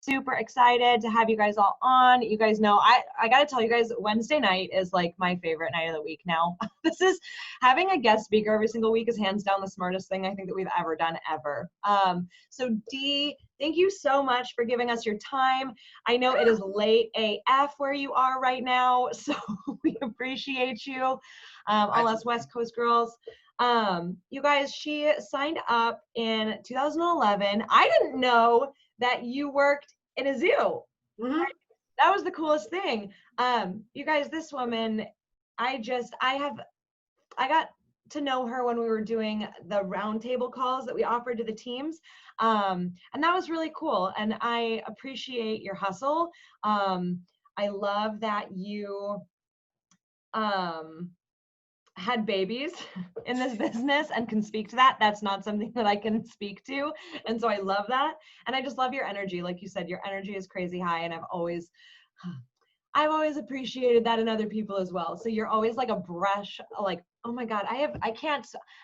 super excited to have you guys all on. You guys know, I got to tell you guys, Wednesday night is like my favorite night of the week now. This is, having a guest speaker every single week is hands down the smartest thing I think that we've ever done ever. So Dee, thank you so much for giving us your time. I know it is late AF where you are right now, so we appreciate you, all us West Coast girls. You guys, she signed up in 2011. I didn't know that you worked in a zoo. Mm-hmm. That was the coolest thing. You guys, this woman, I got to know her when we were doing the roundtable calls that we offered to the teams. And that was really cool. And I appreciate your hustle. I love that you had babies in this business and can speak to that. That's not something that I can speak to. And so I love that. And I just love your energy. Like you said, your energy is crazy high. And I've always appreciated that in other people as well. So you're always like a brush, like, oh my God, I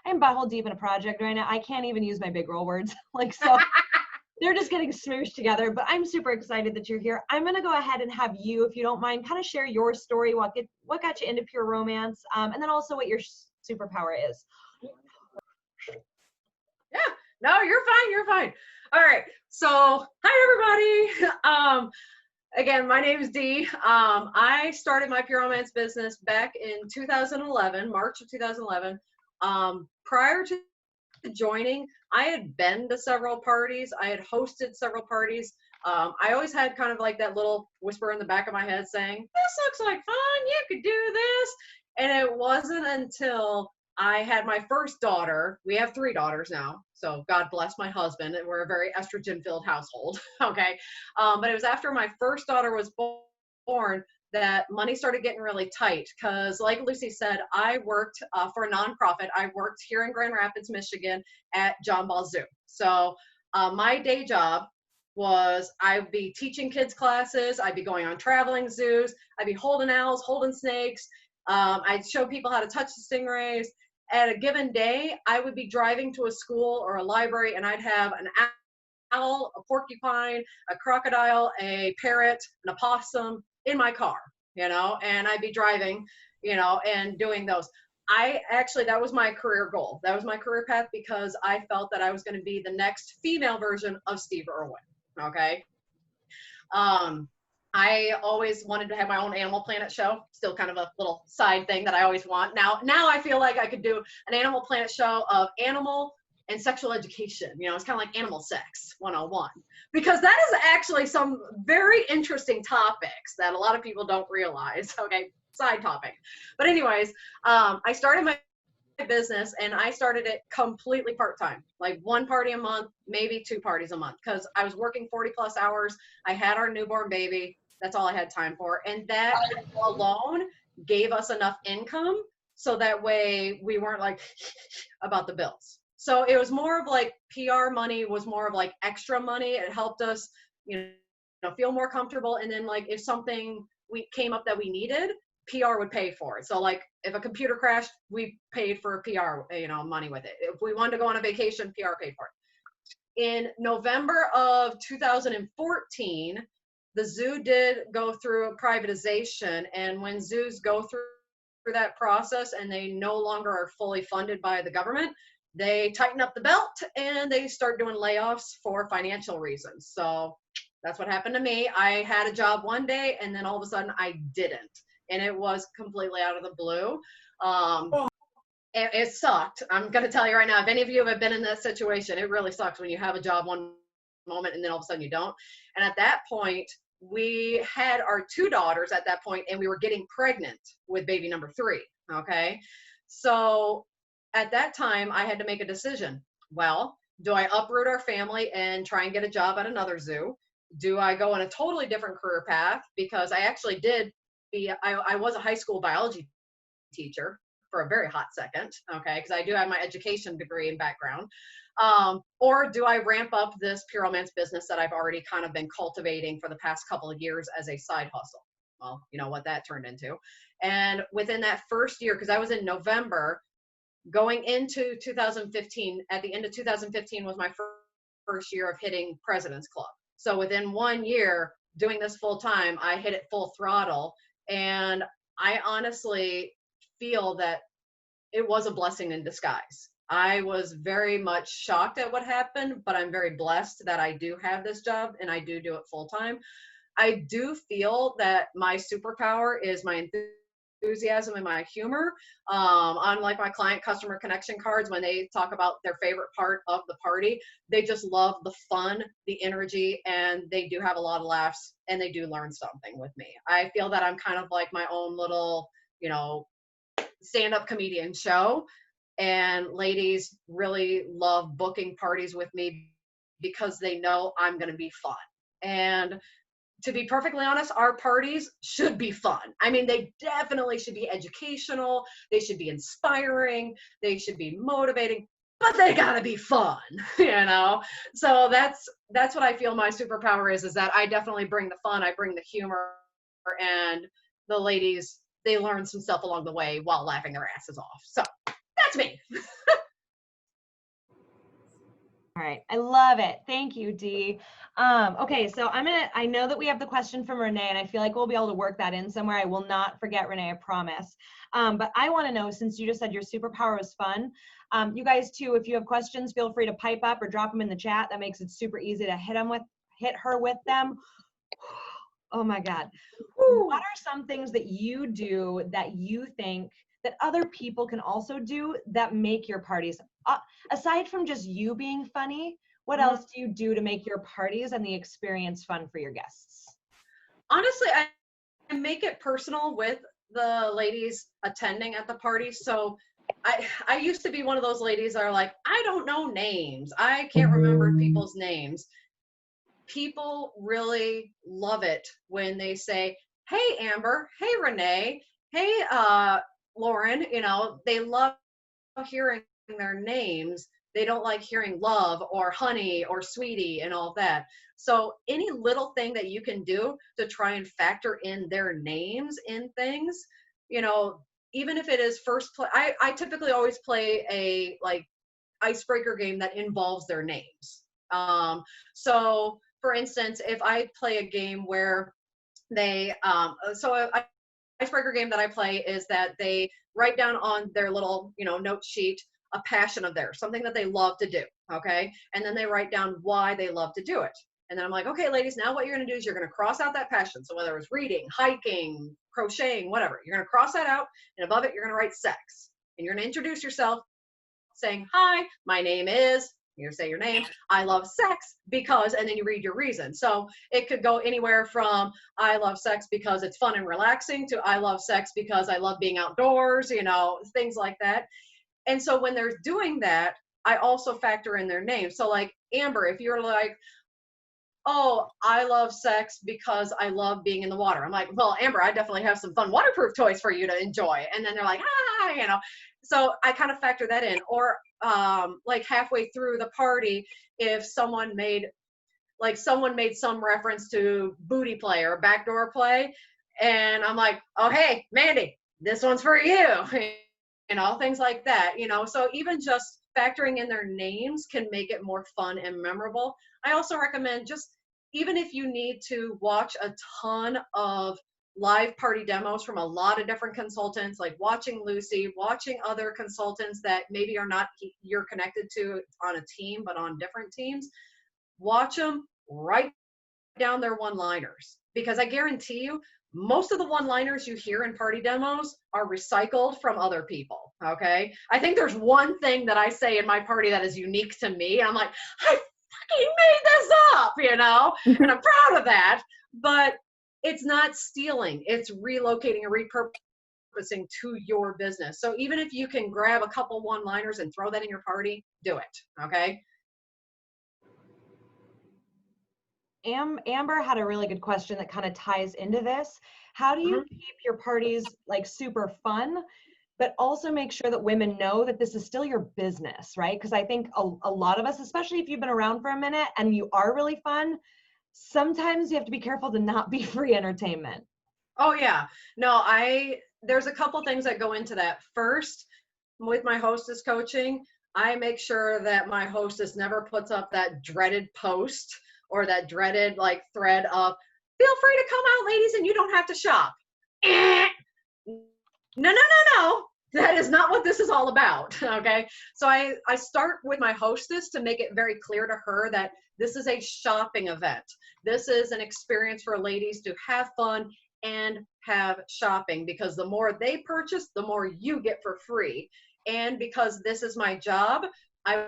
am butthole deep in a project right now. I can't even use my big roll words. Like, so they're just getting smooshed together, but I'm super excited that you're here. I'm going to go ahead and have you, if you don't mind, kind of share your story, what got you into pure romance, and then also what your superpower is. Yeah, no, you're fine. All right. So hi, everybody. Again, my name is Dee. I started my pure romance business back in 2011, March of 2011. Prior to joining, I had been to several parties. I had hosted several parties. I always had kind of like that little whisper in the back of my head saying, this looks like fun, you could do this. And it wasn't until I had my first daughter. We have 3 daughters now, so God bless my husband, and we're a very estrogen-filled household, okay? But it was after my first daughter was born that money started getting really tight, because like Lucy said, I worked for a nonprofit. I worked here in Grand Rapids, Michigan at John Ball Zoo. So my day job was I'd be teaching kids classes, I'd be going on traveling zoos, I'd be holding owls, holding snakes, I'd show people how to touch the stingrays. At a given day, I would be driving to a school or a library, and I'd have an owl, a porcupine, a crocodile, a parrot, an opossum in my car, you know, and I'd be driving, you know, and doing those. That was my career goal. That was my career path, because I felt that I was going to be the next female version of Steve Irwin. Okay. I always wanted to have my own Animal Planet show. Still kind of a little side thing that I always want. Now I feel like I could do an Animal Planet show of animal and sexual education. You know, it's kind of like Animal Sex 101, because that is actually some very interesting topics that a lot of people don't realize. Okay, side topic. But anyways, I started my business, and I started it completely part-time, like 1 party a month, maybe 2 parties a month, because I was working 40+ hours. I had our newborn baby. That's all I had time for. And that alone gave us enough income so that way we weren't like about the bills. So it was more of like PR money was more of like extra money. It helped us, you know, feel more comfortable. And then like if something we came up that we needed, PR would pay for it. So like if a computer crashed, we paid for PR, you know, money with it. If we wanted to go on a vacation, PR paid for it. In November of 2014, the zoo did go through a privatization. And when zoos go through that process and they no longer are fully funded by the government, they tighten up the belt and they start doing layoffs for financial reasons. So that's what happened to me. I had a job one day and then all of a sudden I didn't. And it was completely out of the blue. It sucked. I'm going to tell you right now, if any of you have been in that situation, it really sucks when you have a job one moment and then all of a sudden you don't. And at that point, we had our 2 daughters at that point, and we were getting pregnant with baby number 3. Okay. So at that time, I had to make a decision. Well, do I uproot our family and try and get a job at another zoo? Do I go on a totally different career path? Because I actually I was a high school biology teacher for a very hot second, okay, because I do have my education degree and background. Or do I ramp up this pure romance business that I've already kind of been cultivating for the past couple of years as a side hustle? Well, you know what that turned into. And within that first year, because I was in November, going into 2015, at the end of 2015 was my first year of hitting President's Club. So within 1 year doing this full time, I hit it full throttle. And I honestly feel that it was a blessing in disguise. I was very much shocked at what happened, but I'm very blessed that I do have this job and I do it full time. I do feel that my superpower is my enthusiasm and my humor. On like my client customer connection cards, when they talk about their favorite part of the party, they just love the fun, the energy, and they do have a lot of laughs and they do learn something with me. I feel that I'm kind of like my own little, you know, stand-up comedian show, and ladies really love booking parties with me because they know I'm going to be fun. And to be perfectly honest, our parties should be fun. I mean, they definitely should be educational, they should be inspiring, they should be motivating, but they gotta be fun, you know? So that's what I feel my superpower is that I definitely bring the fun, I bring the humor, and the ladies, they learn some stuff along the way while laughing their asses off. So that's me. All right. I love it. Thank you, Dee. Okay, so I know that we have the question from Renee, and I feel like we'll be able to work that in somewhere. I will not forget, Renee, I promise. But I want to know, since you just said your superpower was fun, you guys too, if you have questions, feel free to pipe up or drop them in the chat. That makes it super easy to hit her with them. Oh my God. What are some things that you do that you think that other people can also do that make your parties, aside from just you being funny, what else do you do to make your parties and the experience fun for your guests? Honestly, I make it personal with the ladies attending at the party. So I used to be one of those ladies that are like, I don't know names. I can't remember people's names. People really love it when they say, hey, Amber, hey, Renee, hey, Lauren, you know, they love hearing their names. They don't like hearing love or honey or sweetie and all that. So any little thing that you can do to try and factor in their names in things, you know, even if it is first play, I typically always play a like icebreaker game that involves their names. So for instance, if I play a game where they, icebreaker game that I play is that they write down on their little, you know, note sheet a passion of theirs, something that they love to do, okay? And then they write down why they love to do it. And then I'm like, okay, ladies, now what you're gonna do is you're gonna cross out that passion. So whether it's reading, hiking, crocheting, whatever, you're gonna cross that out, and above it, you're gonna write sex. And you're gonna introduce yourself saying, hi, my name is, you say your name, I love sex because, and then you read your reason. So it could go anywhere from I love sex because it's fun and relaxing to I love sex because I love being outdoors, you know, things like that. And so when they're doing that, I also factor in their name. So like Amber, if you're like, oh, I love sex because I love being in the water. I'm like, well, Amber, I definitely have some fun waterproof toys for you to enjoy. And then they're like, ah, you know, so I kind of factor that in. Or like halfway through the party, if someone made some reference to booty play or backdoor play, and I'm like, oh, hey, Mandy, this one's for you, you know, things like that, you know. So even just factoring in their names can make it more fun and memorable. I also recommend, just even if you need to watch a ton of live party demos from a lot of different consultants, like watching Lucy, watching other consultants that maybe are not you're connected to on a team, but on different teams, watch them, write down their one-liners, because I guarantee you, most of the one-liners you hear in party demos are recycled from other people, okay? I think there's one thing that I say in my party that is unique to me. I'm like, I fucking made this up, you know? And I'm proud of that, but it's not stealing. It's relocating and repurposing to your business. So even if you can grab a couple one-liners and throw that in your party, do it, okay? Amber had a really good question that kind of ties into this. How do you keep your parties like super fun, but also make sure that women know that this is still your business, right? Because I think a lot of us, especially if you've been around for a minute and you are really fun, sometimes you have to be careful to not be free entertainment. Oh yeah. No, there's a couple things that go into that. First, with my hostess coaching, I make sure that my hostess never puts up that dreaded post or that dreaded like thread of feel free to come out, ladies, and you don't have to shop. No. That is not what this is all about. Okay. So I start with my hostess to make it very clear to her that this is a shopping event. This is an experience for ladies to have fun and have shopping, because the more they purchase, the more you get for free. And because this is my job, I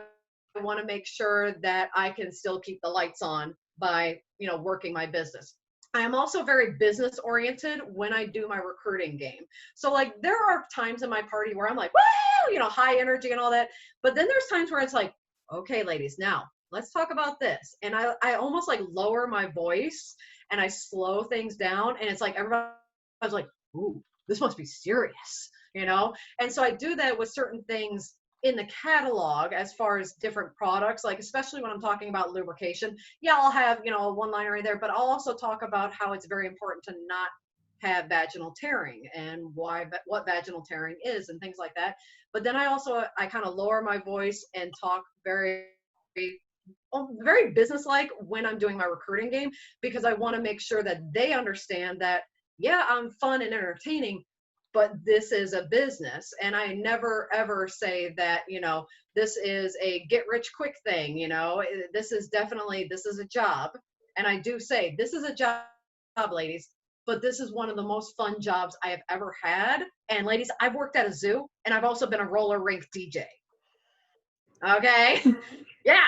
want to make sure that I can still keep the lights on by, working my business. I am also very business oriented when I do my recruiting game. So like there are times in my party where I'm like, woo, high energy and all that. But then there's times where it's like, okay, ladies, now let's talk about this. And I almost like lower my voice and I slow things down. And it's like, everybody's like, ooh, this must be serious, And so I do that with certain things in the catalog as far as different products, like especially when I'm talking about lubrication. Yeah, I'll have, a one-liner in there, but I'll also talk about how it's very important to not have vaginal tearing and what vaginal tearing is and things like that. But then I kind of lower my voice and talk very businesslike when I'm doing my recruiting game, because I want to make sure that they understand that, yeah, I'm fun and entertaining, but this is a business. And I never ever say that, this is a get rich quick thing. This is a job. And I do say this is a job, ladies, but this is one of the most fun jobs I have ever had. And ladies, I've worked at a zoo and I've also been a roller rink DJ. Okay. Yeah.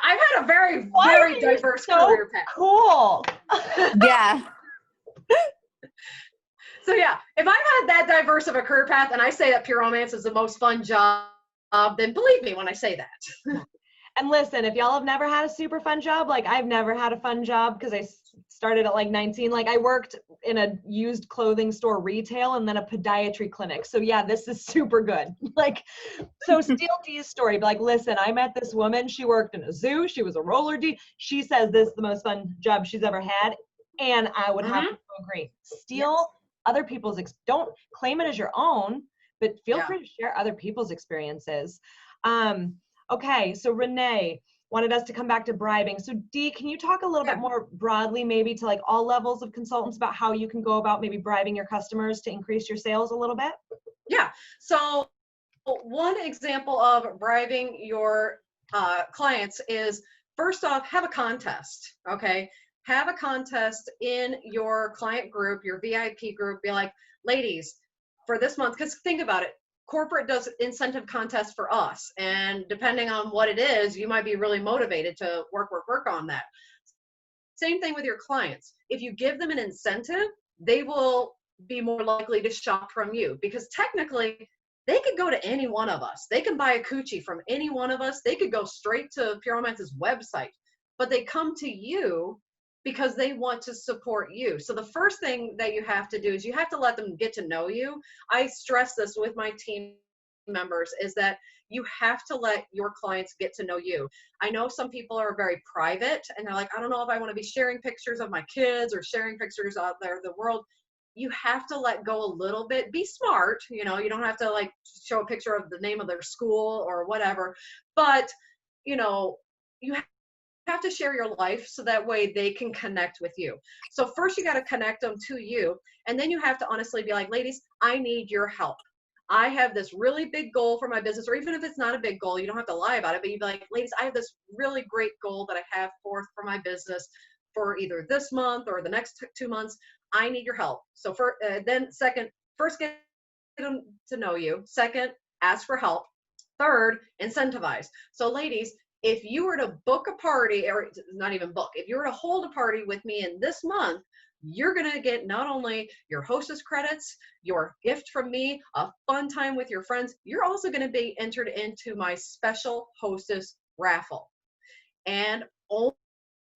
I've had a very, very diverse career path. Cool. Yeah. So yeah, if I've had that diverse of a career path and I say that Pure Romance is the most fun job, then believe me when I say that. And listen, if y'all have never had a super fun job, like I've never had a fun job because I started at like 19. Like I worked in a used clothing store retail and then a podiatry clinic. So yeah, this is super good. Like, so Steel D's story, like, listen, I met this woman. She worked in a zoo. She was a roller D. She says this is the most fun job she's ever had. And I would have to agree. Steal other people's, don't claim it as your own, but feel free to share other people's experiences. Okay, so Renee wanted us to come back to bribing. So Dee, can you talk a little bit more broadly, maybe to like all levels of consultants, about how you can go about maybe bribing your customers to increase your sales a little bit? Yeah, so one example of bribing your clients is, first off, have a contest, okay? Have a contest in your client group, your VIP group. Be like, ladies, for this month, because think about it, corporate does incentive contests for us. And depending on what it is, you might be really motivated to work on that. Same thing with your clients. If you give them an incentive, they will be more likely to shop from you, because technically they could go to any one of us. They can buy a coochie from any one of us. They could go straight to Pure Romance's website, but they come to you because they want to support you. So the first thing that you have to do is you have to let them get to know you. I stress this with my team members, is that you have to let your clients get to know you. I know some people are very private and they're like, I don't know if I want to be sharing pictures of my kids or sharing pictures out there of the world. You have to let go a little bit. Be smart. You don't have to like show a picture of the name of their school or whatever, but you have to share your life so that way they can connect with you. So first you got to connect them to you. And then you have to honestly be like, ladies, I need your help. I have this really big goal for my business, or even if it's not a big goal, you don't have to lie about it, but you'd be like, ladies, I have this really great goal that I have for my business for either this month or the next 2 months. I need your help. So then second, first get them to know you. Second, ask for help. Third, incentivize. So ladies, if you were to book a party, or not even book, if you were to hold a party with me in this month, you're going to get not only your hostess credits, your gift from me, a fun time with your friends, you're also going to be entered into my special hostess raffle. And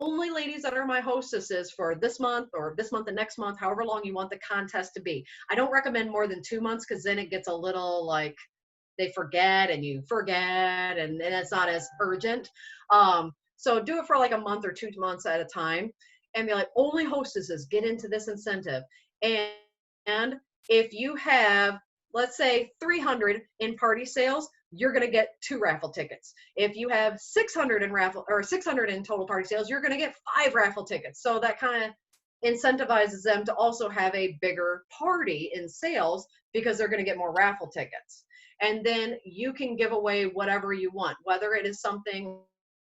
only ladies that are my hostesses for this month or this month and next month, however long you want the contest to be. I don't recommend more than 2 months, because then it gets a little like, they forget and you forget, and it's not as urgent. So do it for like a month or 2 months at a time, and be like, only hostesses get into this incentive. And if you have, let's say 300 in party sales, you're going to get 2 raffle tickets. If you have 600 in raffle or 600 in total party sales, you're going to get 5 raffle tickets. So that kind of incentivizes them to also have a bigger party in sales because they're going to get more raffle tickets. And then you can give away whatever you want, whether it is something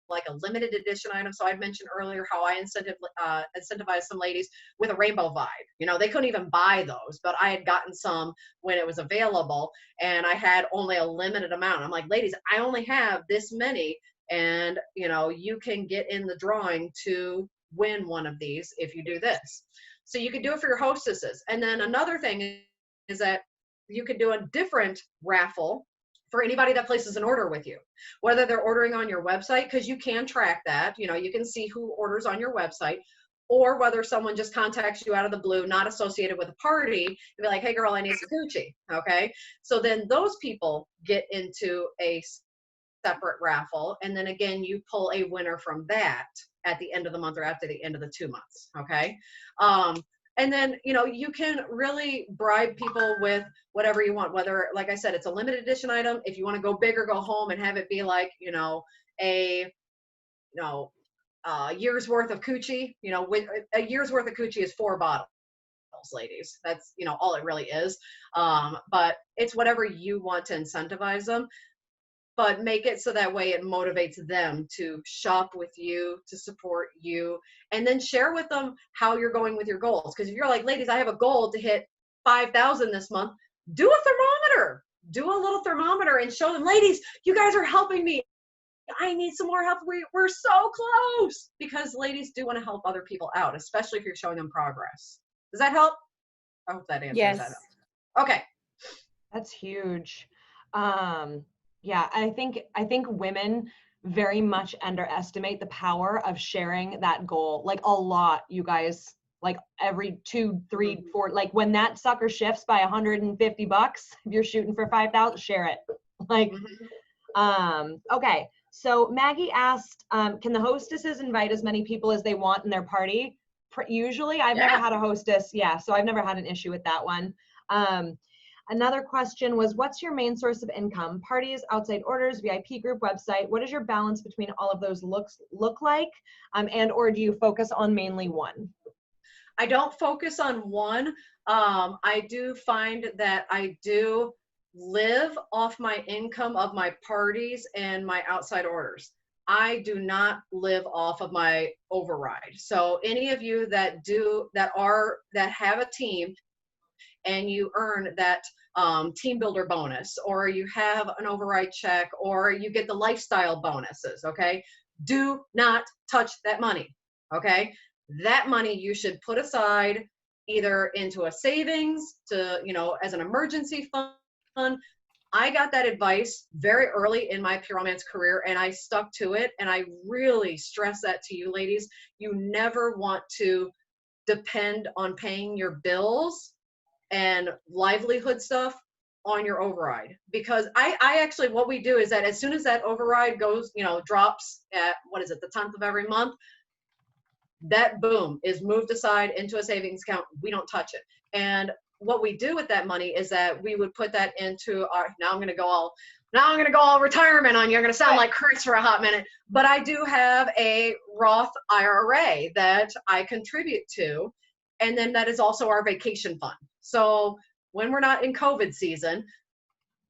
like a limited edition item. So I mentioned earlier how I incentivized some ladies with a rainbow vibe. You know, they couldn't even buy those, but I had gotten some when it was available, and I had only a limited amount. I'm like, ladies, I only have this many, and you know, you can get in the drawing to win one of these if you do this. So you can do it for your hostesses. And then another thing is that you could do a different raffle for anybody that places an order with you, whether they're ordering on your website, because you can track that, you know, you can see who orders on your website, or whether someone just contacts you out of the blue, not associated with a party, and be like, hey girl, I need some coochie. Okay. So then those people get into a separate raffle. And then again, you pull a winner from that at the end of the month or after the end of the 2 months. Okay. And then, you know, you can really bribe people with whatever you want, whether, like I said, it's a limited edition item. If you want to go big or go home and have it be like, you know, a year's worth of coochie, you know, with a year's worth of coochie is 4 bottles, ladies. That's, you know, all it really is. But it's whatever you want to incentivize them. But make it so that way it motivates them to shop with you, to support you, and then share with them how you're going with your goals. Because if you're like, ladies, I have a goal to hit 5,000 this month, do a thermometer. Do a little thermometer and show them, ladies, you guys are helping me. I need some more help. We're so close. Because ladies do want to help other people out, especially if you're showing them progress. Does that help? I hope that answers that. Okay. That's huge. Yeah, I think women very much underestimate the power of sharing that goal. Like a lot, you guys, like every 2, 3, 4, like when that sucker shifts by $150, if you're shooting for 5,000, share it. Like, okay. So Maggie asked, can the hostesses invite as many people as they want in their party? Usually I've never had a hostess. Yeah. So I've never had an issue with that one. Another question was, what's your main source of income? Parties, outside orders, VIP group, website. What does your balance between all of those look like? And or do you focus on mainly one? I don't focus on one. I do find that I do live off my income of my parties and my outside orders. I do not live off of my override. So any of you that have a team and you earn that team builder bonus, or you have an override check, or you get the lifestyle bonuses, okay? Do not touch that money, okay? That money you should put aside either into a savings to, you know, as an emergency fund. I got that advice very early in my Pure Romance career, and I stuck to it. And I really stress that to you ladies. You never want to depend on paying your bills and livelihood stuff on your override, because I actually, what we do is that as soon as that override goes, you know, drops at, what is it, the 10th of every month, that boom is moved aside into a savings account. We don't touch it. And what we do with that money is that we would put that into our, now I'm going to go all retirement on you. I'm going to sound like Chris for a hot minute, but I do have a Roth IRA that I contribute to. And then that is also our vacation fund. So when we're not in COVID season,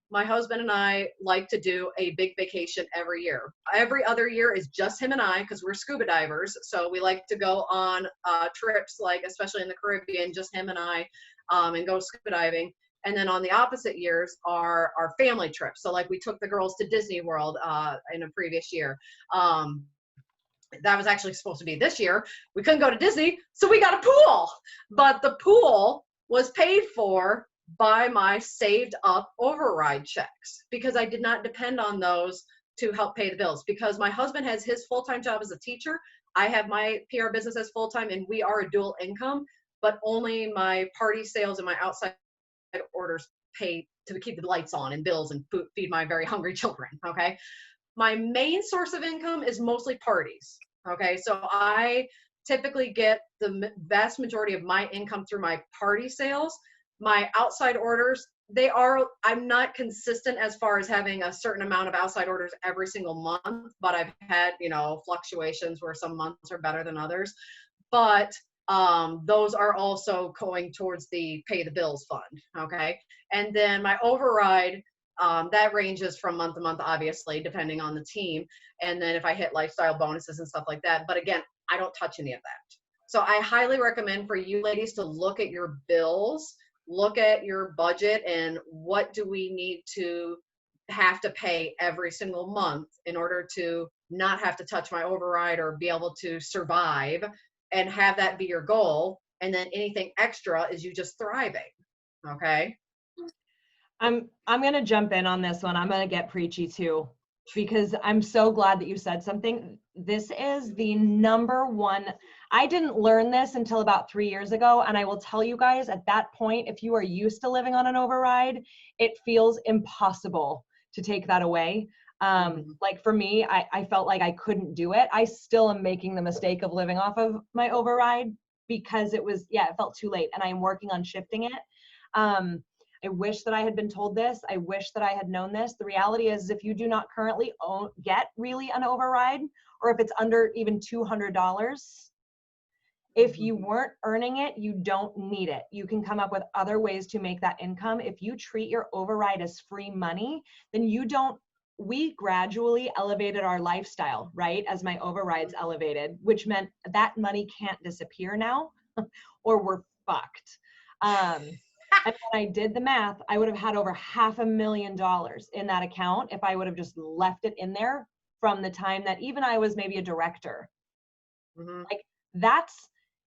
my husband and I like to do a big vacation every year. Every other year is just him and I, because we're scuba divers. So we like to go on trips, like especially in the Caribbean, just him and I, and go scuba diving. And then on the opposite years are our family trips. So like we took the girls to Disney World in a previous year. That was actually supposed to be this year. We couldn't go to Disney, so we got a pool. But the pool was paid for by my saved up override checks, because I did not depend on those to help pay the bills, because my husband has his full-time job as a teacher. I have my PR business as full-time, and we are a dual income, but only my party sales and my outside orders pay to keep the lights on and bills and feed my very hungry children. Okay. My main source of income is mostly parties. Okay. So I typically get the vast majority of my income through my party sales. My outside orders, I'm not consistent as far as having a certain amount of outside orders every single month, but I've had, fluctuations where some months are better than others. But those are also going towards the pay the bills fund. Okay. And then my override, that ranges from month to month, obviously, depending on the team. And then if I hit lifestyle bonuses and stuff like that. But again, I don't touch any of that. So I highly recommend for you ladies to look at your bills, look at your budget, and what do we need to have to pay every single month in order to not have to touch my override or be able to survive, and have that be your goal. And then anything extra is you just thriving. Okay. I'm going to jump in on this one. I'm going to get preachy too, because I'm so glad that you said something. This is the number one. I didn't learn this until about 3 years ago. And I will tell you guys, at that point, if you are used to living on an override, it feels impossible to take that away. Like for me, I felt like I couldn't do it. I still am making the mistake of living off of my override because it felt too late, and I'm working on shifting it. I wish that I had been told this. I wish that I had known this. The reality is, if you do not currently get really an override, or if it's under even $200, if you weren't earning it, you don't need it. You can come up with other ways to make that income. If you treat your override as free money, then we gradually elevated our lifestyle, right? As my overrides elevated, which meant that money can't disappear now or we're fucked. And when I did the math, I would have had over $500,000 in that account if I would have just left it in there from the time that even I was maybe a director. Like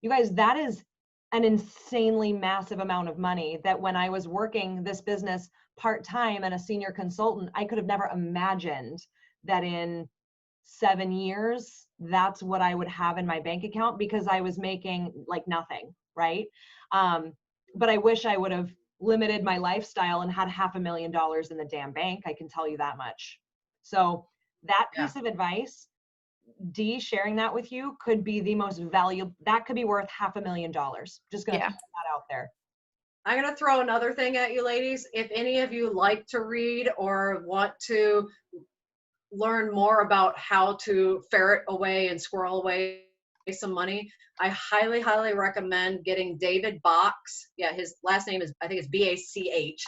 you guys, that is an insanely massive amount of money that when I was working this business part-time and a senior consultant, I could have never imagined that in 7 years, that's what I would have in my bank account, because I was making like nothing, right? But I wish I would have limited my lifestyle and had $500,000 in the damn bank. I can tell you that much. So that piece of advice, Dee, sharing that with you could be the most valuable. That could be worth $500,000. Just gonna put that out there. I'm going to throw another thing at you ladies. If any of you like to read or want to learn more about how to ferret away and squirrel away some money, I highly, highly recommend getting David Bach's. Yeah, his last name is, I think it's B-A-C-H.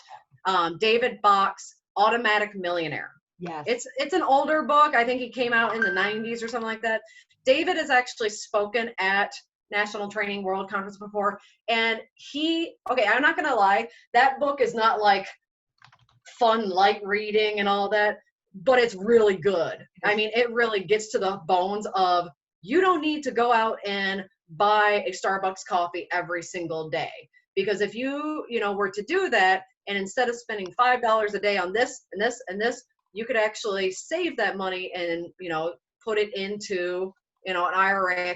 David Bach's Automatic Millionaire. Yes. It's an older book. I think he came out in the 90s or something like that. David has actually spoken at National Training World Conference before. And I'm not going to lie, that book is not like fun, light reading and all that, but it's really good. I mean, it really gets to the bones of, you don't need to go out and buy a Starbucks coffee every single day. Because if you were to do that, and instead of spending $5 a day on this and this and this, you could actually save that money and, put it into, an IRA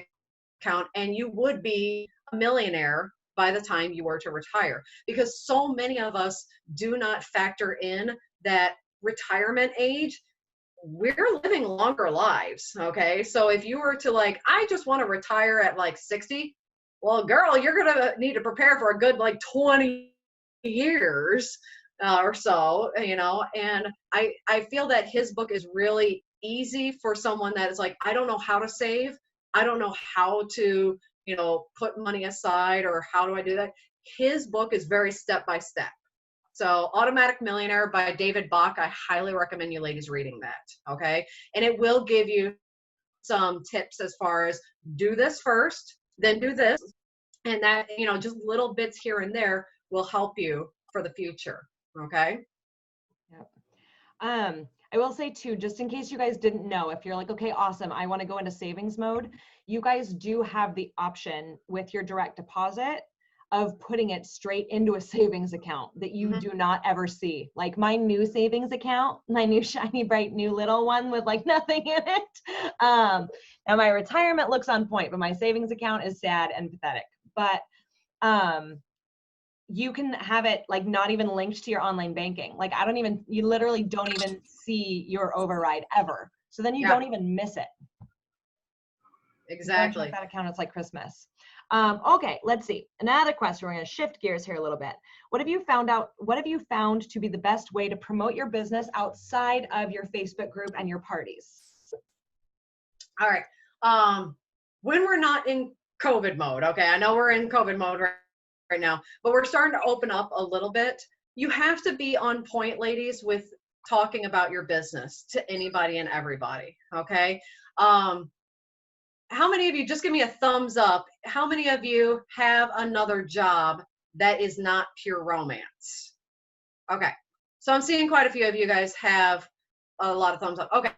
account, and you would be a millionaire by the time you were to retire. Because so many of us do not factor in that retirement age. We're living longer lives, okay? So if you were to I just want to retire at 60, well, girl, you're going to need to prepare for a good 20 years or so, and I feel that his book is really easy for someone that is I don't know how to save. I don't know how to, put money aside, or how do I do that? His book is very step-by-step. So Automatic Millionaire by David Bach, I highly recommend you ladies reading that, okay? And it will give you some tips as far as do this first, then do this. And that, just little bits here and there will help you for the future, okay? Yep. I will say too, just in case you guys didn't know, if you're okay, awesome, I want to go into savings mode, you guys do have the option with your direct deposit of putting it straight into a savings account that you do not ever see. Like my new savings account, my new shiny, bright, new little one with nothing in it. Now my retirement looks on point, but my savings account is sad and pathetic. But you can have it not even linked to your online banking. You literally don't even see your override ever. So then you don't even miss it. Exactly. That account, it's like Christmas. Okay, let's see. Another question. We're going to shift gears here a little bit. What have you found to be the best way to promote your business outside of your Facebook group and your parties? All right. When we're not in COVID mode, okay, I know we're in COVID mode right now, but we're starting to open up a little bit. You have to be on point, ladies, with talking about your business to anybody and everybody, okay? How many of you, just give me a thumbs up, how many of you have another job that is not pure romance? Okay, so I'm seeing quite a few of you guys have a lot of thumbs up. Okay,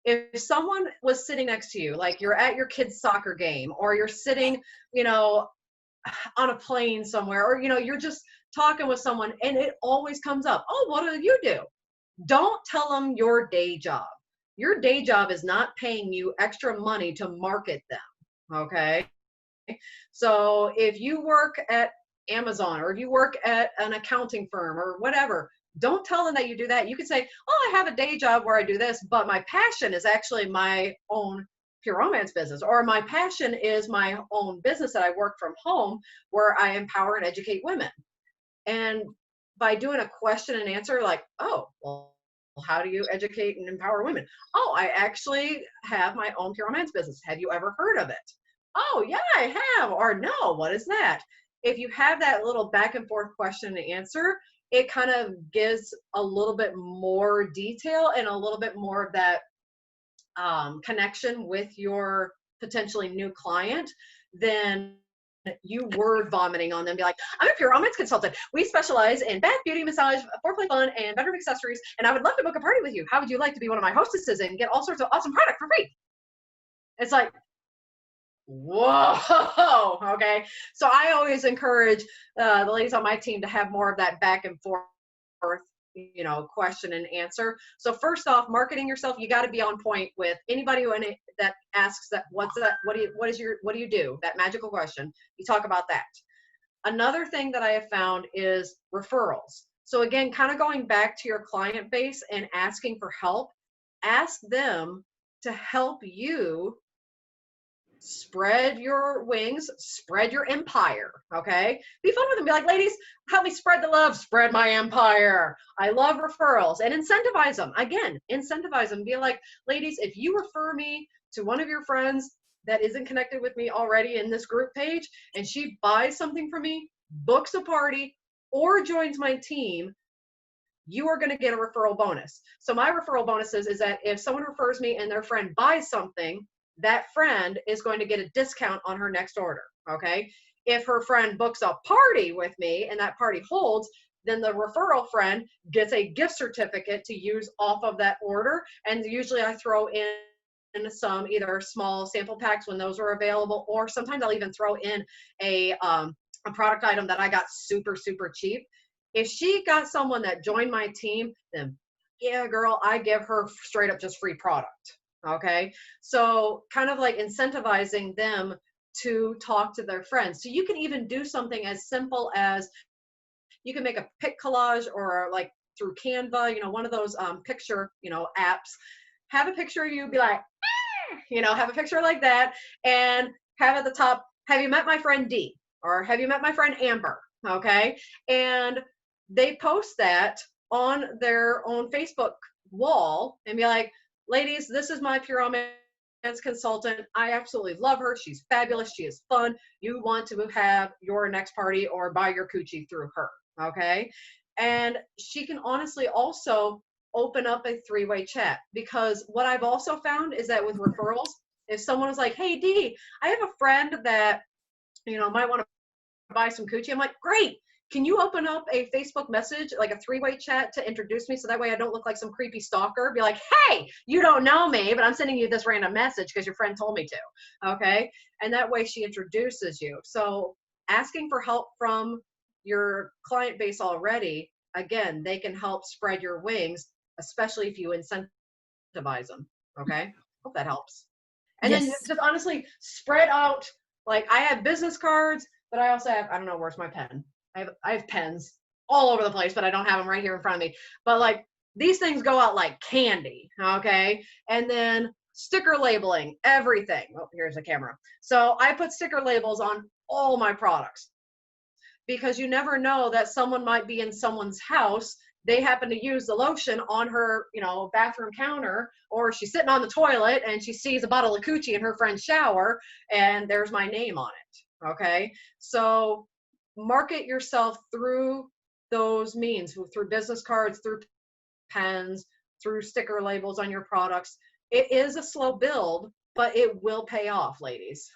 if someone was sitting next to you, like you're at your kid's soccer game, or you're sitting, you know, on a plane somewhere, or, you know, you're just talking with someone and it always comes up, oh, what do you do? Don't tell them your day job. Your day job is not paying you extra money to market them, okay? So if you work at Amazon, or if you work at an accounting firm or whatever, don't tell them that you do that. You can say, oh, I have a day job where I do this, but my passion is actually my own pure romance business, or my passion is my own business that I work from home where I empower and educate women. And by doing a question and answer, like, oh, well, how do you educate and empower women? Oh, I actually have my own pure romance business. Have you ever heard of it? Oh, yeah, I have. Or no, what is that? If you have that little back and forth question and answer, it kind of gives a little bit more detail and a little bit more of that connection with your potentially new client than you word vomiting on them. Be like, I'm a pure romance consultant. We specialize in bath, beauty, massage, foreplay fun, and bedroom accessories. And I would love to book a party with you. How would you like to be one of my hostesses and get all sorts of awesome product for free? It's like, whoa, okay. So I always encourage the ladies on my team to have more of that back and forth, you know, question and answer. So first off, marketing yourself, you got to be on point with anybody that asks that, what's that, what do you do? That magical question. You talk about that. Another thing that I have found is referrals. So again, kind of going back to your client base and asking for help, ask them to help you spread your wings, spread your empire, okay? Be fun with them. Be like, ladies, help me spread the love, spread my empire. I love referrals, and incentivize them. Again, incentivize them. Be like, ladies, if you refer me to one of your friends that isn't connected with me already in this group page, and she buys something from me, books a party, or joins my team, you are going to get a referral bonus. So my referral bonuses is that if someone refers me and their friend buys something, that friend is going to get a discount on her next order, okay? If her friend books a party with me and that party holds, then the referral friend gets a gift certificate to use off of that order. And usually I throw in some either small sample packs when those are available, or sometimes I'll even throw in a product item that I got super, super cheap. If she got someone that joined my team, then yeah, girl, I give her straight up just free product. Okay, so kind of like incentivizing them to talk to their friends. So you can even do something as simple as you can make a pic collage, or like through Canva, you know, one of those picture, you know, apps. Have a picture of you, be like, you know, have a picture like that, and have at the top, have you met my friend D? Or have you met my friend Amber? Okay, and they post that on their own Facebook wall and be like, ladies, this is my pure romance consultant. I absolutely love her. She's fabulous. She is fun. You want to have your next party or buy your coochie through her, okay? And she can honestly also open up a three-way chat, because what I've also found is that with referrals, if someone is like, hey, D, I have a friend that, you know, might want to buy some coochie. I'm like, great. Can you open up a Facebook message, like a three-way chat, to introduce me so that way I don't look like some creepy stalker? Be like, hey, you don't know me, but I'm sending you this random message because your friend told me to, okay? And that way she introduces you. So asking for help from your client base already, again, they can help spread your wings, especially if you incentivize them, okay? Hope that helps. And Yes. then just honestly spread out, like I have business cards, but I also have, I don't know, where's my pen? I have pens all over the place, but I don't have them right here in front of me. But like these things go out like candy, okay? And then Sticker labeling, everything. Oh, here's a camera. So I put sticker labels on all my products because you never know that someone might be in someone's house. They happen to use the lotion on her, bathroom counter, or she's sitting on the toilet and she sees a bottle of coochie in her friend's shower and there's my name on it. Okay. So market yourself through those means, through business cards, through pens, through sticker labels on your products. It is a slow build, but it will pay off, ladies.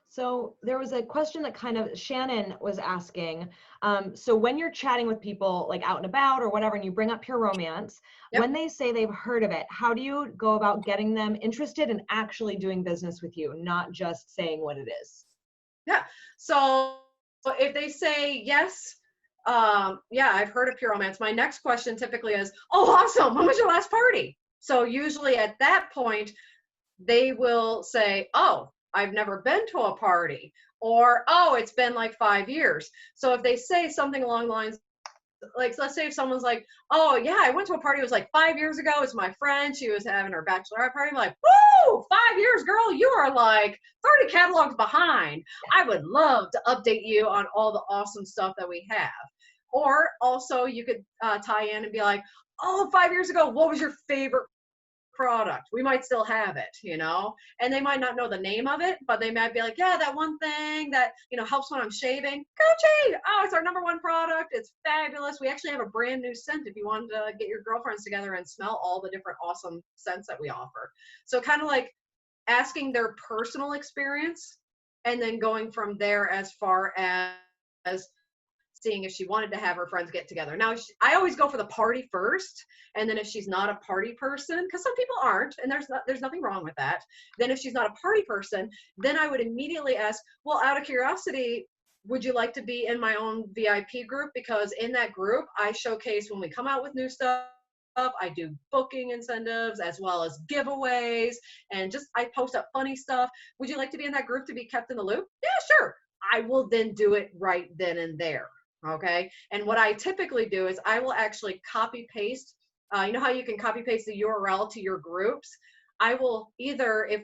So there was a question that Shannon was asking. So when you're chatting with people like out and about or whatever, and you bring up pure romance, Yep. when they say they've heard of it, how do you go about getting them interested in actually doing business with you, not just saying what it is? Yeah. So if they say yes, yeah, I've heard of pure romance. My next question typically is, oh, awesome. When was your last party? So usually at that point, they will say, oh, I've never been to a party, or, oh, it's been like 5 years. So if they say something along the lines, like, let's say if someone's like, oh yeah, I went to a party, it was like 5 years ago. It's my friend. She was having her bachelorette party. I'm like, woo, 5 years, girl, you are like 30 catalogs behind. I would love to update you on all the awesome stuff that we have. Or also you could tie in and be like, oh, 5 years ago, what was your favorite product? We might still have it, and they might not know the name of it, but they might be like, yeah, that one thing that, helps when I'm shaving. Gucci! Oh, it's our #1 product. It's fabulous. We actually have a brand new scent if you wanted to get your girlfriends together and smell all the different awesome scents that we offer. So kind of like asking their personal experience and then going from there as far as seeing if she wanted to have her friends get together. Now, I always go for the party first, and then if she's not a party person, because some people aren't, and there's nothing wrong with that, then if she's not a party person, then I would immediately ask, well, out of curiosity, would you like to be in my own VIP group? Because in that group, I showcase when we come out with new stuff. I do booking incentives as well as giveaways, and I post up funny stuff. Would you like to be in that group to be kept in the loop? Yeah, sure. I will then do it right then and there. Okay. And what I typically do is I will actually copy paste. You know how you can copy paste the URL to your groups? I will either, if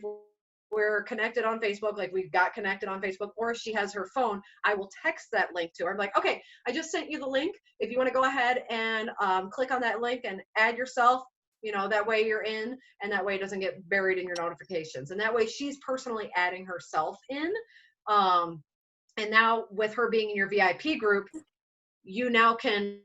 we're connected on Facebook, like we've got connected on Facebook, or if she has her phone, I will text that link to her. I'm like, okay, I just sent you the link. If you want to go ahead and click on that link and add yourself, that way you're in, and that way it doesn't get buried in your notifications. And that way she's personally adding herself in. And now with her being in your VIP group, you now can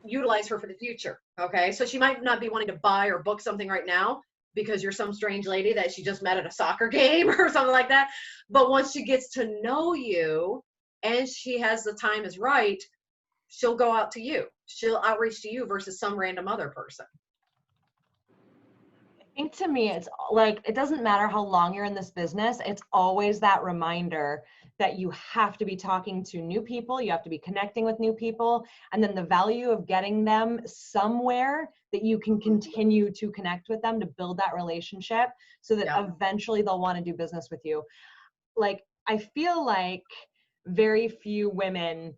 utilize her for the future. Okay. So she might not be wanting to buy or book something right now because you're some strange lady that she just met at a soccer game or something like that. But once she gets to know you and she has the time is right, she'll go out to you. She'll outreach to you versus some random other person. I think to me, it's like, it doesn't matter how long you're in this business. It's always that reminder that you have to be talking to new people. You have to be connecting with new people. And then the value of getting them somewhere that you can continue to connect with them to build that relationship so that eventually they'll want to do business with you. Like, I feel like very few women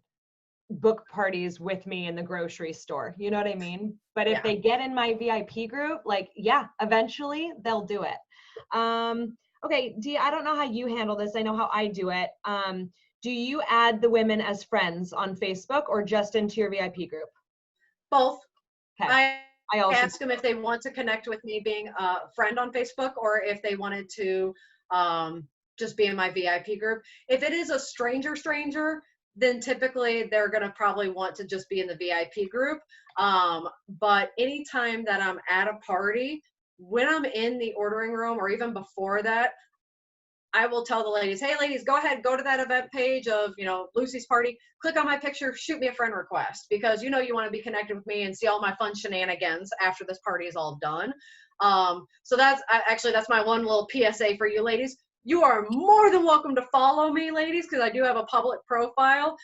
book parties with me in the grocery store. You know what I mean? But if they get in my VIP group, like, eventually they'll do it. Okay, Dee, I don't know how you handle this. I know how I do it. Do you add the women as friends on Facebook or just into your VIP group? Both. Okay. I also ask them if they want to connect with me being a friend on Facebook, or if they wanted to just be in my VIP group. If it is a stranger, then typically they're going to probably want to just be in the VIP group. But anytime that I'm at a party, when I'm in the ordering room or even before that, I will tell the ladies, hey ladies, go ahead, go to that event page of, Lucy's party, click on my picture, shoot me a friend request, because you want to be connected with me and see all my fun shenanigans after this party is all done. So that's my one little PSA for you ladies. You are more than welcome to follow me, ladies, because I do have a public profile.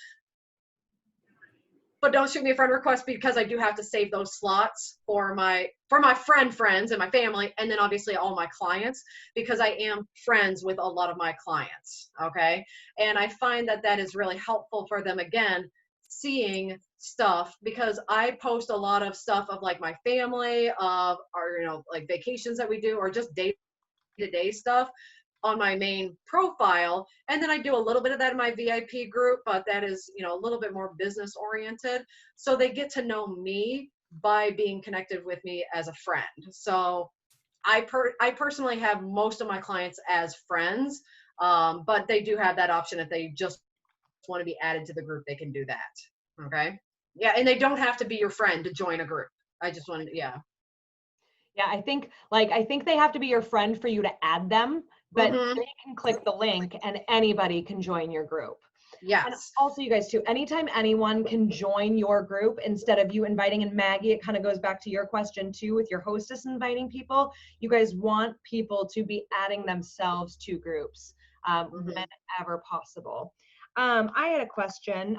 But don't shoot me a friend request, because I do have to save those slots for my friends and my family, and then obviously all my clients, because I am friends with a lot of my clients. Okay. And I find that is really helpful for them, again, seeing stuff because I post a lot of stuff of like my family, of our, like vacations that we do, or just day-to-day stuff on my main profile. And then I do a little bit of that in my VIP group, but that is, a little bit more business oriented. So they get to know me by being connected with me as a friend. So I personally have most of my clients as friends, but they do have that option if they just want to be added to the group, they can do that. Okay. Yeah. And they don't have to be your friend to join a group. I just wanted, yeah. Yeah. I think they have to be your friend for you to add them, but they can click the link and anybody can join your group. Yes. And also, you guys too, anytime anyone can join your group instead of you inviting, and Maggie, it kind of goes back to your question too, with your hostess inviting people, you guys want people to be adding themselves to groups whenever possible. I had a question.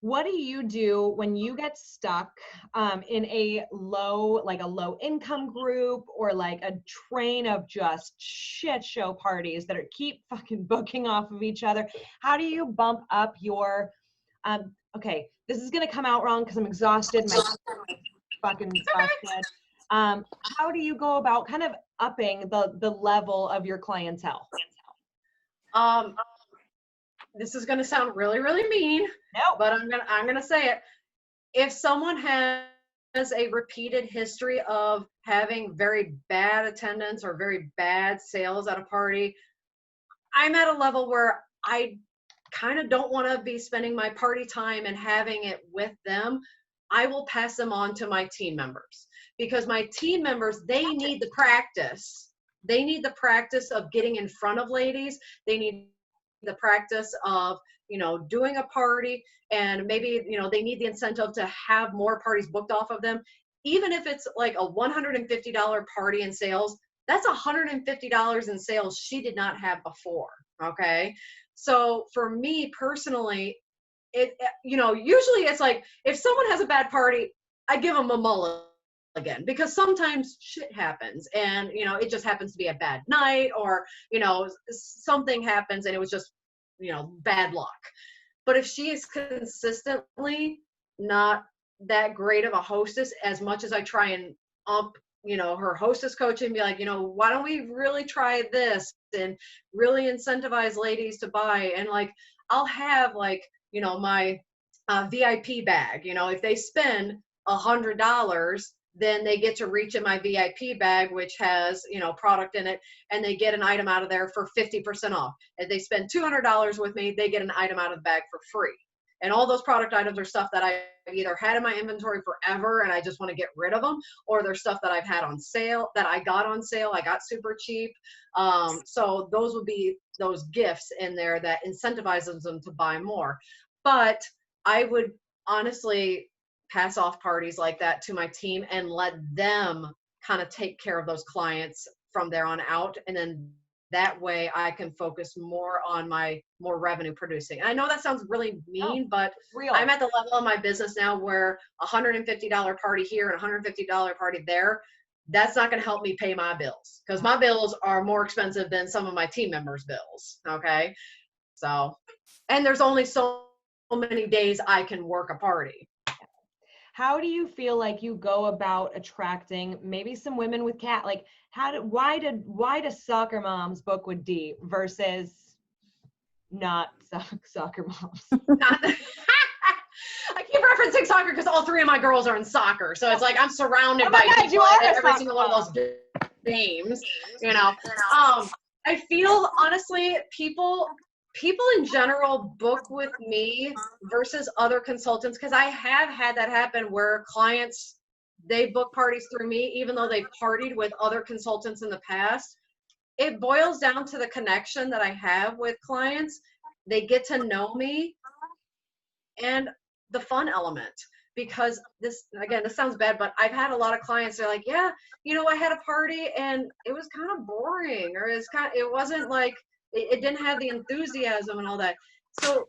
What do you do when you get stuck in a low income group, or like a train of just shit show parties that keep fucking booking off of each other? How do you bump up your, okay, this is going to come out wrong because I'm exhausted. My fucking exhausted. How do you go about kind of upping the level of your clientele? This is going to sound really, really mean, but I'm going to say it. If someone has a repeated history of having very bad attendance or very bad sales at a party, I'm at a level where I kind of don't want to be spending my party time and having it with them. I will pass them on to my team members, because my team members, they need the practice. They need the practice of getting in front of ladies. They need the practice of, doing a party, and maybe, they need the incentive to have more parties booked off of them. Even if it's like a $150 party in sales, that's $150 in sales she did not have before. Okay. So for me personally, usually it's like, if someone has a bad party, I give them a mulligan, because sometimes shit happens, and it just happens to be a bad night, or something happens and it was just bad luck. But if she is consistently not that great of a hostess, as much as I try and up her hostess coaching, be like, why don't we really try this and really incentivize ladies to buy, and like I'll have like my VIP bag, if they spend $100, then they get to reach in my VIP bag, which has, product in it, and they get an item out of there for 50% off. If they spend $200 with me, they get an item out of the bag for free. And all those product items are stuff that I've either had in my inventory forever and I just want to get rid of them, or they're stuff that I've had on sale, that I got on sale, I got super cheap. So those would be those gifts in there that incentivizes them to buy more. But I would honestly pass off parties like that to my team and let them kind of take care of those clients from there on out. And then that way I can focus more on my more revenue producing. And I know that sounds really mean, but I'm at the level of my business now where $150 party here and $150 party there, that's not going to help me pay my bills, because my bills are more expensive than some of my team members' bills. Okay. So, and there's only so many days I can work a party. How do you feel like you go about attracting maybe some women with cat? Like, why do soccer moms book with D versus not soccer moms? I keep referencing soccer because all three of my girls are in soccer, so it's like I'm surrounded by people at every single one of those games. I feel honestly, people in general book with me versus other consultants, because I have had that happen where clients, they book parties through me even though they've partied with other consultants in the past. It boils down to the connection that I have with clients. They get to know me, and the fun element, because this sounds bad, but I've had a lot of clients, they're like, yeah, I had a party and it was kind of boring, or it wasn't like, it didn't have the enthusiasm and all that. So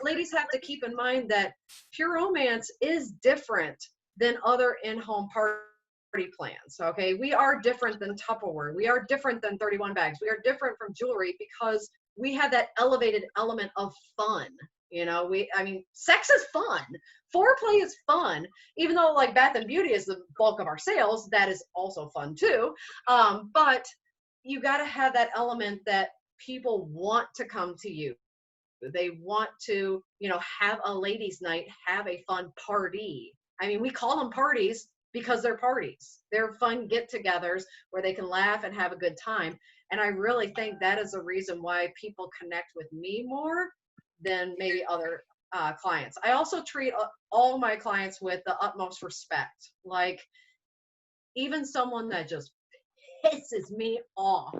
ladies have to keep in mind that Pure Romance is different than other in-home party plans. Okay, we are different than Tupperware. We are different than 31 bags. We are different from jewelry because we have that elevated element of fun. I mean, sex is fun. Foreplay is fun, even though like bath and beauty is the bulk of our sales. That is also fun too. But you got to have that element that people want to come to you. They want to, have a ladies' night, have a fun party. I mean, we call them parties because they're parties. They're fun get-togethers where they can laugh and have a good time. And I really think that is the reason why people connect with me more than maybe other clients. I also treat all my clients with the utmost respect. Like, even someone that just pisses me off,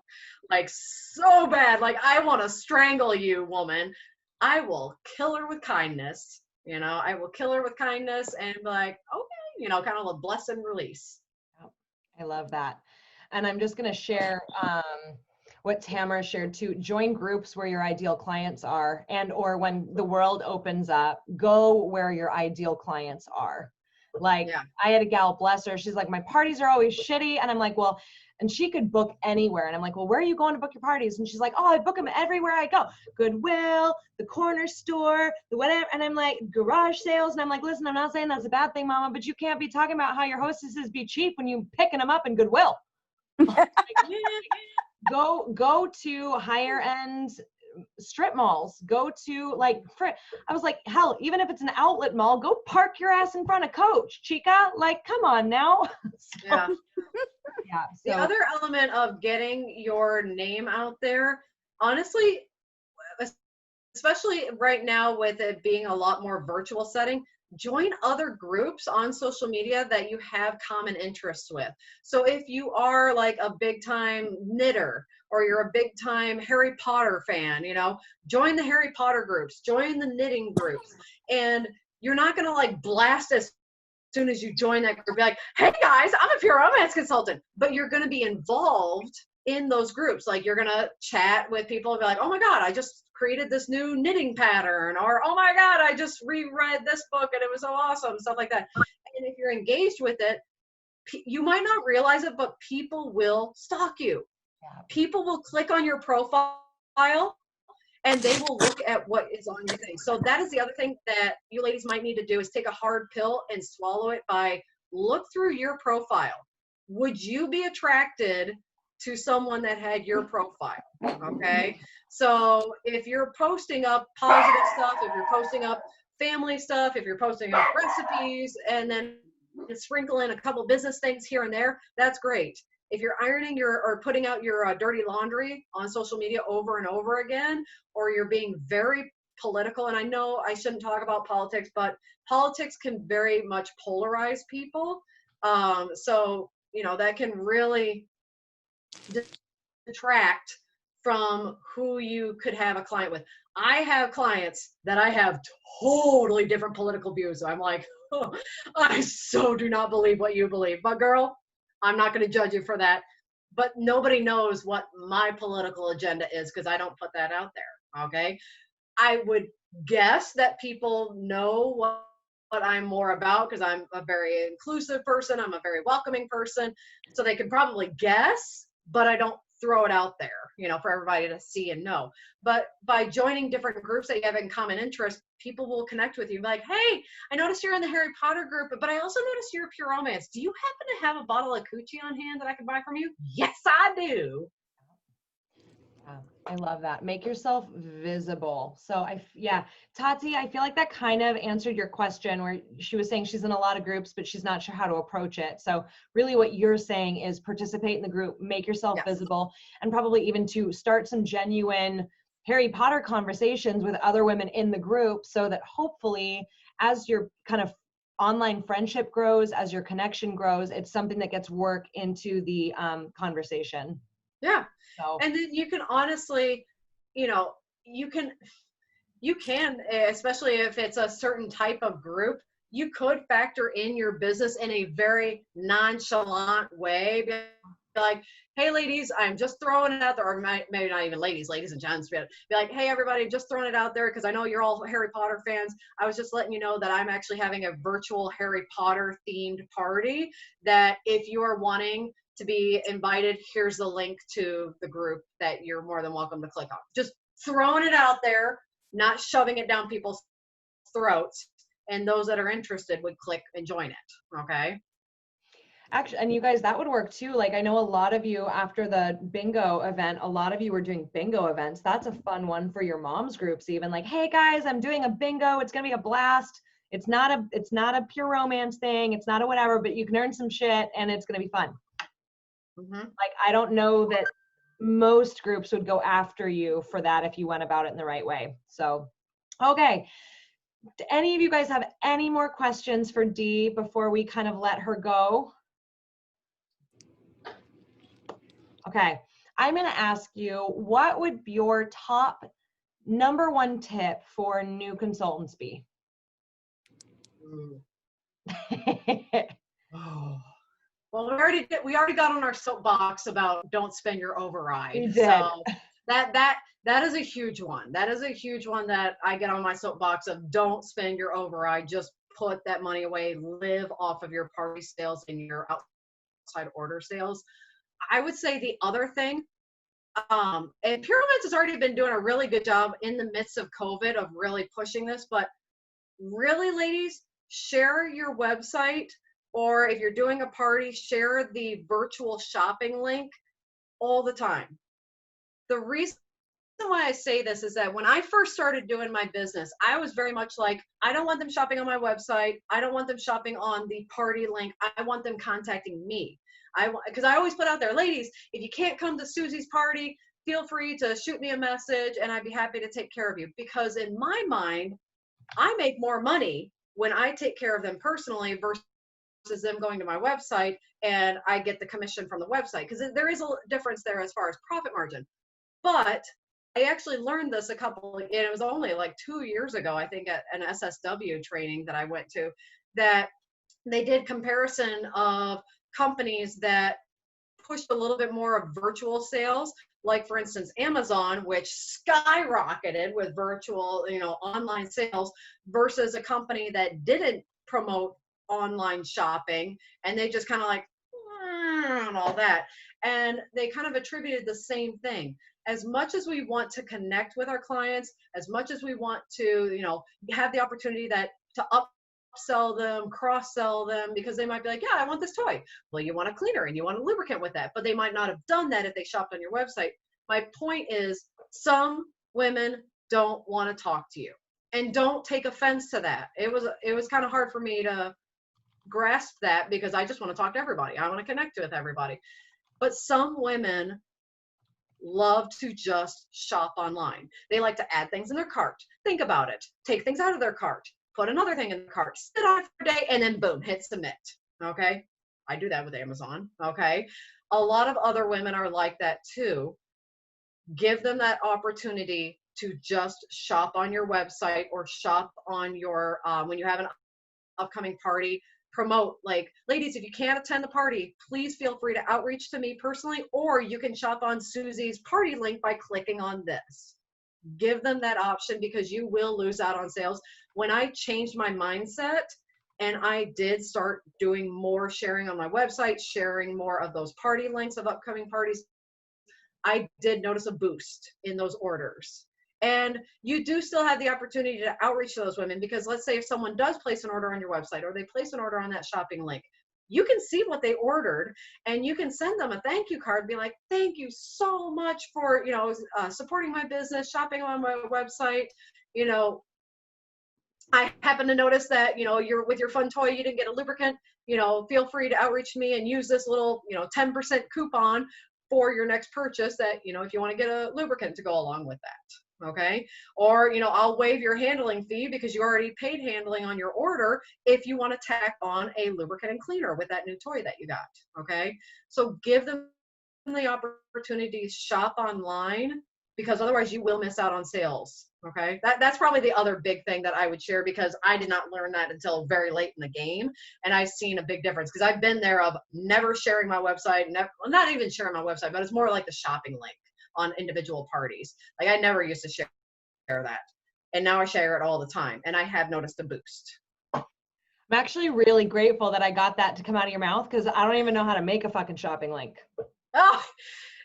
like so bad, like I want to strangle you, woman, I will kill her with kindness. I will kill her with kindness and be like, okay, kind of a bless and release. I love that. And I'm just going to share what Tamara shared too. Join groups where your ideal clients are, and or when the world opens up, go where your ideal clients are. Like, yeah. I had a gal, bless her, she's like, my parties are always shitty. And I'm like, well, and she could book anywhere. And I'm like, well, where are you going to book your parties? And she's like, oh, I book them everywhere I go. Goodwill, the corner store, the whatever. And I'm like, garage sales. And I'm like, listen, I'm not saying that's a bad thing, mama, but you can't be talking about how your hostesses be cheap when you picking them up in Goodwill. Like, go to higher end strip malls, go to I was like, hell, even if it's an outlet mall, go park your ass in front of Coach, chica. Like, come on now. Yeah. Yeah. So. The other element of getting your name out there, honestly, especially right now with it being a lot more virtual setting, join other groups on social media that you have common interests with. So if you are like a big time knitter, or you're a big time Harry Potter fan, join the Harry Potter groups, join the knitting groups. And you're not going to like blast as soon as you join that group, be like, hey guys, I'm a pure romance consultant, but you're going to be involved in those groups. Like, you're going to chat with people and be like, oh my God, I just created this new knitting pattern, or oh my God, I just reread this book and it was so awesome, stuff like that. And if you're engaged with it, you might not realize it, but people will stalk you. Yeah. People will click on your profile and they will look at what is on your thing. So that is the other thing that you ladies might need to do, is take a hard pill and swallow it by look through your profile. Would you be attracted to someone that had your profile? Okay. So if you're posting up positive stuff, if you're posting up family stuff, if you're posting up recipes, and then sprinkle in a couple business things here and there, that's great. If you're ironing or putting out your dirty laundry on social media over and over again, or you're being very political, and I know I shouldn't talk about politics, but politics can very much polarize people. So, that can really detract from who you could have a client with. I have clients that I have totally different political views. I'm like, oh, I so do not believe what you believe. But girl, I'm not going to judge you for that. But nobody knows what my political agenda is because I don't put that out there. Okay. I would guess that people know what I'm more about because I'm a very inclusive person. I'm a very welcoming person. So they can probably guess, but I don't throw it out there, for everybody to see and know. But by joining different groups that you have in common interest, people will connect with you. Like, hey, I noticed you're in the Harry Potter group, but I also noticed you're a pure romance. Do you happen to have a bottle of coochie on hand that I could buy from you? Yes, I do. I love that. Make yourself visible. So Tati, I feel like that kind of answered your question where she was saying she's in a lot of groups, but she's not sure how to approach it. So really what you're saying is participate in the group, make yourself visible, and probably even to start some genuine Harry Potter conversations with other women in the group, so that hopefully as your kind of online friendship grows, as your connection grows, it's something that gets work into the conversation. Yeah. So. And then you can honestly, you can, especially if it's a certain type of group, you could factor in your business in a very nonchalant way. Be like, hey ladies, I'm just throwing it out there, or maybe not even ladies and gents, be like, hey everybody, just throwing it out there because I know you're all Harry Potter fans. I was just letting you know that I'm actually having a virtual Harry Potter themed party, that if you are wanting to be invited, here's the link to the group that you're more than welcome to click on. Just throwing it out there, not shoving it down people's throats. And those that are interested would click and join it. Okay. Actually, and you guys, that would work too. Like I know a lot of you after the bingo event, a lot of you were doing bingo events. That's a fun one for your moms groups even. Like, hey guys, I'm doing a bingo. It's going to be a blast. It's not a pure romance thing. It's not a whatever, but you can earn some shit and it's going to be fun. Like, I don't know that most groups would go after you for that if you went about it in the right way. So, okay. Do any of you guys have any more questions for Dee before we kind of let her go? Okay. I'm going to ask you, what would your top #1 tip for new consultants be? Oh. Well, we already got on our soapbox about don't spend your override. We did. So that is a huge one. That is a huge one that I get on my soapbox of don't spend your override. Just put that money away. Live off of your party sales and your outside order sales. I would say the other thing, and Pure Romance has already been doing a really good job in the midst of COVID of really pushing this, but really, ladies, share your website, or if you're doing a party, share the virtual shopping link all the time. The reason why I say this is that when I first started doing my business, I was very much like, I don't want them shopping on my website. I don't want them shopping on the party link. I want them contacting me. Because I always put out there, ladies, if you can't come to Susie's party, feel free to shoot me a message and I'd be happy to take care of you. Because in my mind, I make more money when I take care of them personally versus them going to my website and I get the commission from the website. Because there is a difference there as far as profit margin. But I actually learned this and it was only like 2 years ago, I think, at an SSW training that I went to, that they did comparison of companies that pushed a little bit more of virtual sales, like for instance, Amazon, which skyrocketed with virtual, online sales, versus a company that didn't promote online shopping and they just kind of like, and all that. And they kind of attributed the same thing. As much as we want to connect with our clients, as much as we want to, have the opportunity to upsell them, cross-sell them, because they might be like, yeah, I want this toy. Well, you want a cleaner and you want a lubricant with that, but they might not have done that if they shopped on your website. My point is, some women don't want to talk to you, and don't take offense to that. It was kind of hard for me to grasp that because I just want to talk to everybody. I want to connect with everybody. But some women love to just shop online. They like to add things in their cart. Think about it. Take things out of their cart. Put another thing in the cart. Sit on it for a day and then boom, hit submit. Okay? I do that with Amazon. Okay? A lot of other women are like that too. Give them that opportunity to just shop on your website or shop on your, when you have an upcoming party, promote, like, ladies, if you can't attend the party, please feel free to outreach to me personally, or you can shop on Susie's party link by clicking on this. Give them that option because you will lose out on sales. When I changed my mindset and I did start doing more sharing on my website, sharing more of those party links of upcoming parties, I did notice a boost in those orders. And you do still have the opportunity to outreach to those women, because let's say if someone does place an order on your website or they place an order on that shopping link, you can see what they ordered and you can send them a thank you card, be like, thank you so much for, supporting my business, shopping on my website. I happen to notice that, you're with your fun toy, you didn't get a lubricant, feel free to outreach me and use this little, 10% coupon for your next purchase that, if you want to get a lubricant to go along with that. Okay. Or, I'll waive your handling fee because you already paid handling on your order if you want to tack on a lubricant and cleaner with that new toy that you got. Okay. So give them the opportunity to shop online, because otherwise you will miss out on sales. Okay. That's probably the other big thing that I would share, because I did not learn that until very late in the game. And I've seen a big difference because I've been there of never sharing my website, not even sharing my website, but it's more like the shopping link on individual parties. Like I never used to share that. And now I share it all the time. And I have noticed a boost. I'm actually really grateful that I got that to come out of your mouth, because I don't even know how to make a fucking shopping link. Oh,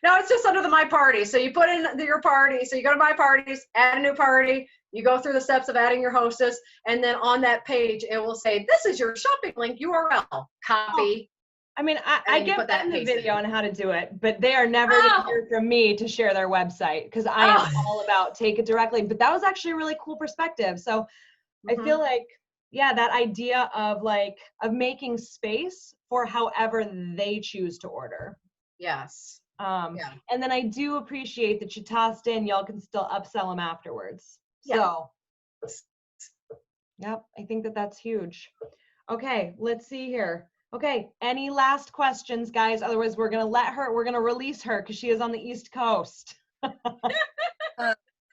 No, it's just under the My Party. So you put in your party. So you go to My Parties, add a new party. You go through the steps of adding your hostess. And then on that page, it will say, this is your shopping link URL. Copy. I mean, I give them the video on how to do it, but they are never going to hear from me to share their website because I am all about take it directly. But that was actually a really cool perspective. So I feel like, yeah, that idea of of making space for however they choose to order. Yes. And then I do appreciate that you tossed in, y'all can still upsell them afterwards. So, yep, I think that that's huge. Okay, let's see here. Okay, any last questions, guys? Otherwise, we're going to release her because she is on the East Coast.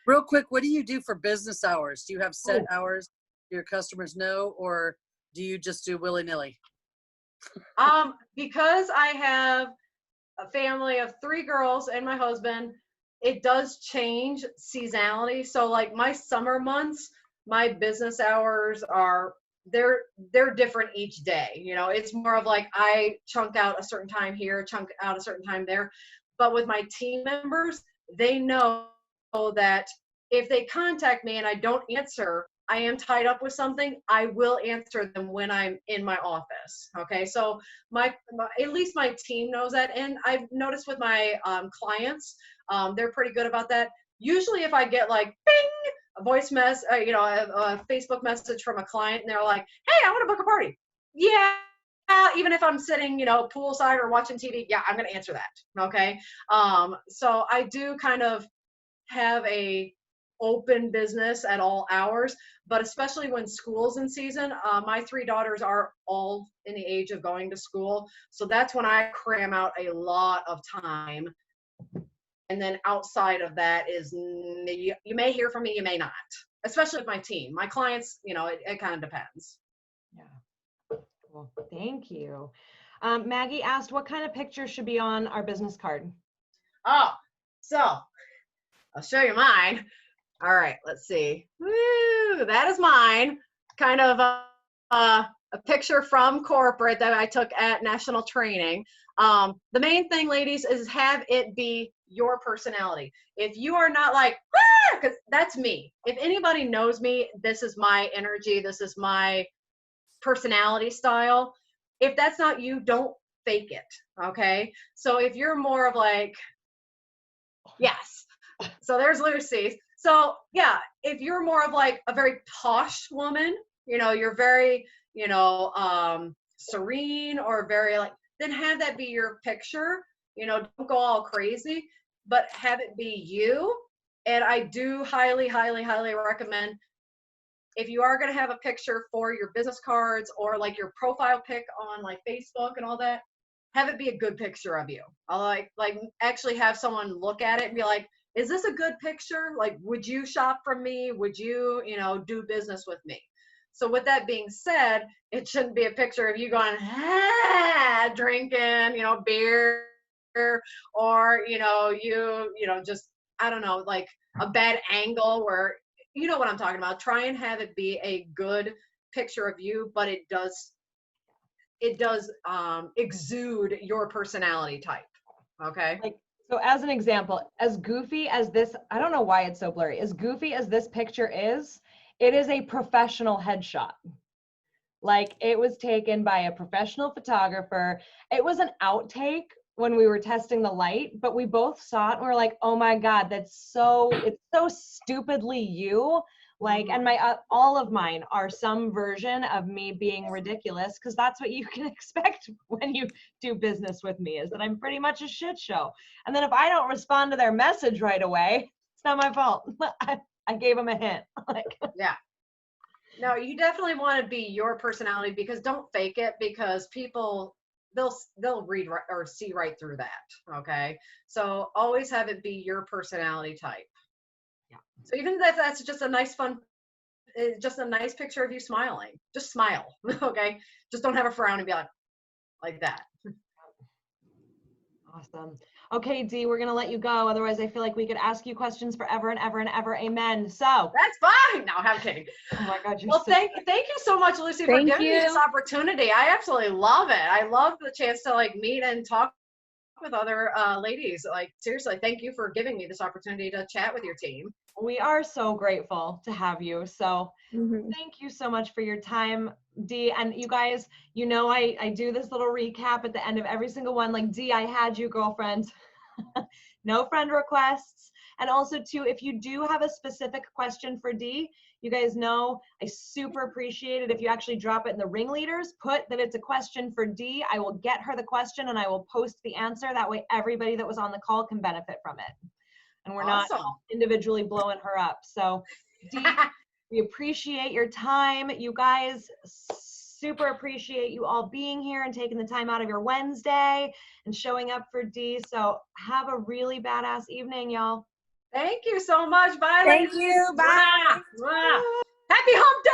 Real quick, what do you do for business hours? Do you have set hours your customers know, or do you just do willy-nilly? Because I have a family of 3 girls and my husband, it does change seasonality. So like my summer months, my business hours are they're different each day. You know, it's more of like I chunk out a certain time here, chunk out a certain time there. But with my team members, they know that if they contact me and I don't answer, I am tied up with something, I will answer them when I'm in my office. Okay, so at least my team knows that, and I've noticed with my clients, they're pretty good about that. Usually, if I get like bing, a voice mess, a Facebook message from a client, and they're like, "Hey, I want to book a party." Yeah, even if I'm sitting, poolside or watching TV, yeah, I'm gonna answer that. Okay, so I do kind of have a open business at all hours, but especially when school's in season. My 3 daughters are all in the age of going to school, so that's when I cram out a lot of time. And then outside of that is you may hear from me, you may not, especially with my team. My clients, it kind of depends. Yeah. Well, thank you. Maggie asked, what kind of picture should be on our business card? Oh, so I'll show you mine. All right, let's see. Woo, that is mine. Kind of a picture from corporate that I took at national training. The main thing, ladies, is have it be your personality. If you are not like, because that's me. If anybody knows me, this is my energy. This is my personality style. If that's not you, don't fake it. Okay. So if you're more of like, yes. So there's Lucy. So yeah, if you're more of like a very posh woman, you're very, serene or very like, then have that be your picture. Don't go all crazy, but have it be you. And I do highly, highly, highly recommend, if you are going to have a picture for your business cards or like your profile pic on like Facebook and all that, have it be a good picture of you. I'll like actually have someone look at it and be like, is this a good picture? Like, would you shop from me? Would you, do business with me? So with that being said, it shouldn't be a picture of you going, drinking, beer, or, just, I don't know, like a bad angle where, you know what I'm talking about. Try and have it be a good picture of you, but it does exude your personality type. Okay. So as an example, as goofy as this, I don't know why it's so blurry, as goofy as this picture is, it is a professional headshot. Like, it was taken by a professional photographer. It was an outtake when we were testing the light, but we both saw it and we're like, oh my God, it's so stupidly you. Like, and all of mine are some version of me being ridiculous, because that's what you can expect when you do business with me, is that I'm pretty much a shit show. And then if I don't respond to their message right away, it's not my fault. I gave them a hint. Yeah. No, you definitely want to be your personality, because don't fake it, because people, they'll read or see right through that. Okay. So always have it be your personality type. Yeah. So even if that's just a nice just a nice picture of you smiling, just smile. Okay. Just don't have a frown and be like that. Awesome. Okay, Dee, we're going to let you go. Otherwise, I feel like we could ask you questions forever and ever and ever. Amen. So that's fine. No, I'm kidding. Oh my God. Well, thank you so much, Lucy, for giving me this opportunity. I absolutely love it. I love the chance to like meet and talk with other ladies. Like, seriously, thank you for giving me this opportunity to chat with your team. We are so grateful to have you. So Mhm. thank you so much for your time, Dee. And you guys, you know, I do this little recap at the end of every single one. Like, Dee, I had you, girlfriend. No friend requests. And also, too, if you do have a specific question for Dee, you guys know I super appreciate it if you actually drop it in the ringleaders. Put that it's a question for Dee. I will get her the question and I will post the answer. That way, everybody that was on the call can benefit from it. And we're not individually blowing her up. So, Dee, we appreciate your time. You guys, super appreciate you all being here and taking the time out of your Wednesday and showing up for Dee. So have a really badass evening, y'all. Thank you so much. Bye, Thank ladies. you. Bye. Mwah. Mwah. Happy hump day.